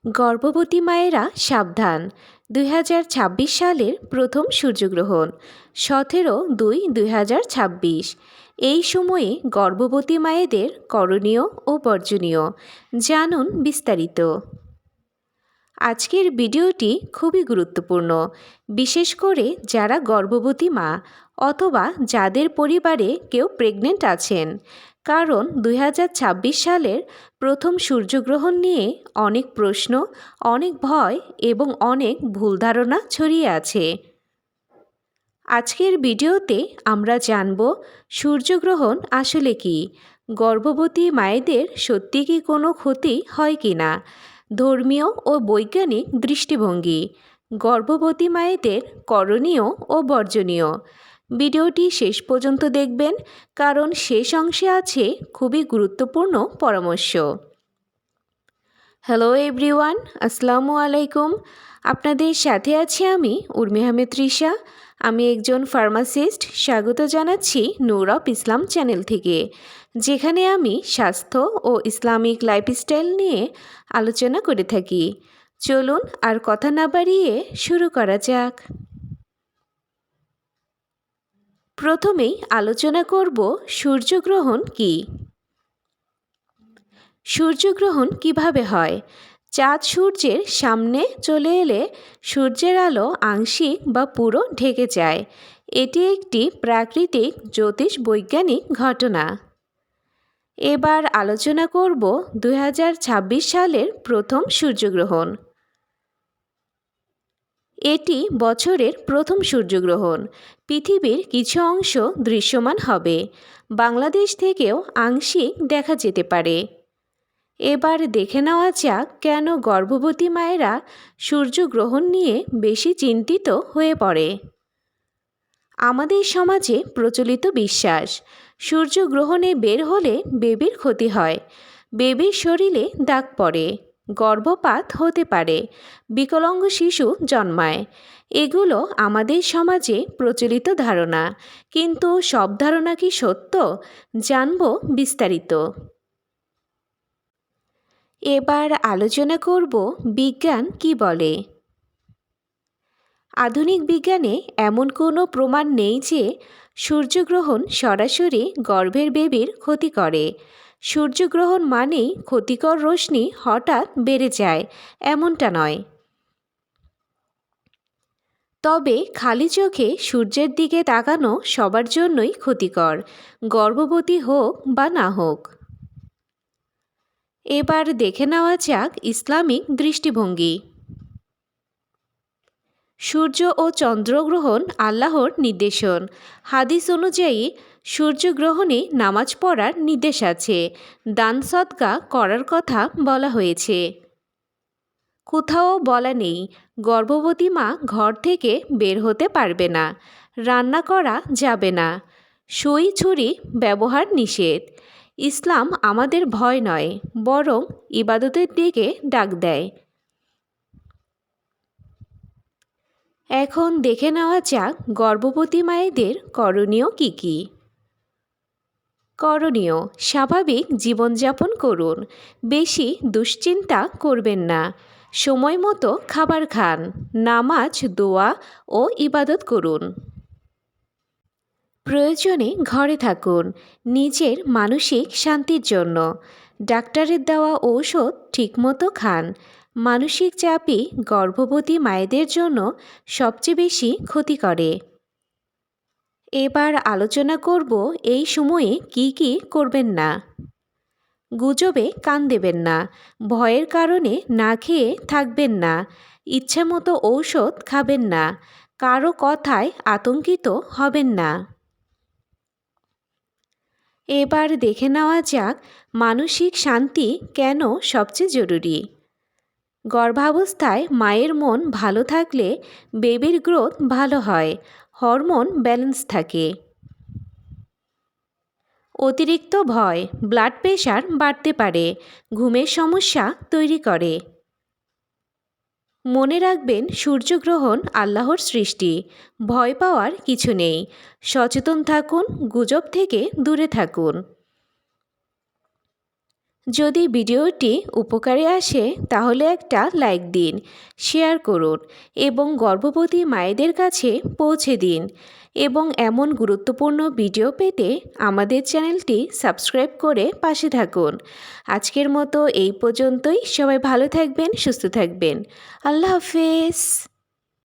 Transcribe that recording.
গর্ভবতী মায়েরা সাবধান। ২০২৬ সালের প্রথম সূর্যগ্রহণ ১৭/২/২০২৬। এই সময়ে গর্ভবতী মায়েদের করণীয় ও বর্জনীয় জানুন বিস্তারিত। আজকের ভিডিওটি খুবই গুরুত্বপূর্ণ, বিশেষ করে যারা গর্ভবতী মা অথবা যাদের পরিবারে কেউ প্রেগনেন্ট আছেন, কারণ ২০২৬ সালের প্রথম সূর্যগ্রহণ নিয়ে অনেক প্রশ্ন, অনেক ভয় এবং অনেক ভুল ধারণা ছড়িয়ে আছে। আজকের ভিডিওতে আমরা জানব সূর্যগ্রহণ আসলে কি, গর্ভবতী মায়েদের সত্যি কি কোনো ক্ষতি হয় কি না, ধর্মীয় ও বৈজ্ঞানিক দৃষ্টিভঙ্গি, গর্ভবতী মায়েদের করণীয় ও বর্জনীয়। ভিডিওটি শেষ পর্যন্ত দেখবেন, কারণ শেষ অংশে আছে খুবই গুরুত্বপূর্ণ পরামর্শ। হ্যালো এভরিওয়ান, আসসালামু আলাইকুম। আপনাদের সাথে আছি আমি উর্মি আহমেদ তৃষা। আমি একজন ফার্মাসিস্ট। স্বাগত জানাচ্ছি নূর অফ ইসলাম চ্যানেল থেকে, যেখানে আমি স্বাস্থ্য ও ইসলামিক লাইফস্টাইল নিয়ে আলোচনা করে থাকি। চলুন আর কথা না বাড়িয়ে শুরু করা যাক। প্রথমেই আলোচনা করব সূর্যগ্রহণ কি। সূর্যগ্রহণ কিভাবে হয়? চাঁদ সূর্যের সামনে চলে এলে সূর্যের আলো আংশিক বা পুরো ঢেকে যায়। এটি একটি প্রাকৃতিক জ্যোতিষ বৈজ্ঞানিক ঘটনা। এবার আলোচনা করব ২০২৬ সালের প্রথম সূর্যগ্রহণ। এটি বছরের প্রথম সূর্যগ্রহণ। পৃথিবীর কিছু অংশ দৃশ্যমান হবে, বাংলাদেশ থেকেও আংশিক দেখা যেতে পারে। এবার দেখে নেওয়া যাক কেন গর্ভবতী মায়েরা সূর্যগ্রহণ নিয়ে বেশি চিন্তিত হয়ে পড়ে। আমাদের সমাজে প্রচলিত বিশ্বাস, সূর্যগ্রহণে বের হলে বেবির ক্ষতি হয়, বেবির শরীরে দাগ পড়ে, গর্ভপাত হতে পারে, বিকলাঙ্গ শিশু জন্মায়। এগুলো আমাদের সমাজে প্রচলিত ধারণা, কিন্তু সব ধারণা কি সত্য? জানব বিস্তারিত। এবার আলোচনা করব বিজ্ঞান কি বলে। আধুনিক বিজ্ঞানে এমন কোনো প্রমাণ নেই যে সূর্যগ্রহণ সরাসরি গর্ভের বেবির ক্ষতি করে। সূর্যগ্রহণ মানেই ক্ষতিকর রশ্মি হঠাৎ বেড়ে যায়, এমনটা নয়। তবে খালি চোখে সূর্যের দিকে তাকানো সবার জন্যই ক্ষতিকর, গর্ভবতী হোক বা না হোক। এবার দেখে নেওয়া যাক ইসলামিক দৃষ্টিভঙ্গি। সূর্য ও চন্দ্রগ্রহণ আল্লাহর নির্দেশন। হাদিস অনুযায়ী সূর্যগ্রহণে নামাজ পড়ার নির্দেশ আছে, দান সদকা করার কথা বলা হয়েছে। কোথাও বলা নেই গর্ভবতী মা ঘর থেকে বের হতে পারবে না, রান্না করা যাবে না, সুই ছুরি ব্যবহার নিষেধ। ইসলাম আমাদের ভয় নয়, বরং ইবাদতের দিকে ডাক দেয়। এখন দেখে নেওয়া যাক গর্ভবতী মায়েদের করণীয় কি কি। করণীয়: স্বাভাবিক জীবনযাপন করুন, বেশি দুশ্চিন্তা করবেন না, সময় মতো খাবার খান, নামাজ, দোয়া ও ইবাদত করুন। প্রয়োজনে ঘরে থাকুন, নিজের মানসিক শান্তির জন্য। ডাক্তারের দেওয়া ঔষধ ঠিকমতো খান। মানসিক চাপই গর্ভবতী মায়েদের জন্য সবচেয়ে বেশি ক্ষতি করে। এবার আলোচনা করব এই সময়ে কি কি করবেন না। গুজবে কান দেবেন না, ভয়ের কারণে না খেয়ে থাকবেন না, ইচ্ছামতো ঔষধ খাবেন না, কারো কথায় আতঙ্কিত হবেন না। এবার দেখে নেওয়া যাক মানসিক শান্তি কেন সবচেয়ে জরুরি। গর্ভাবস্থায় মায়ের মন ভালো থাকলে বেবির গ্রোথ ভালো হয়, হরমোন ব্যালেন্স থাকে। অতিরিক্ত ভয় ব্লাড প্রেশার বাড়তে পারে, ঘুমের সমস্যা তৈরি করে। মনে রাখবেন সূর্যগ্রহণ আল্লাহর সৃষ্টি, ভয় পাওয়ার কিছু নেই। সচেতন থাকুন, গুজব থেকে দূরে থাকুন। যদি ভিডিওটি উপকারে আসে তাহলে একটা লাইক দিন, শেয়ার করুন এবং গর্ভবতী মায়েদের কাছে পৌঁছে দিন। এবং এমন গুরুত্বপূর্ণ ভিডিও পেতে আমাদের চ্যানেলটি সাবস্ক্রাইব করে পাশে থাকুন। আজকের মতো এই পর্যন্তই। সবাই ভালো থাকবেন, সুস্থ থাকবেন। আল্লাহ হাফেজ।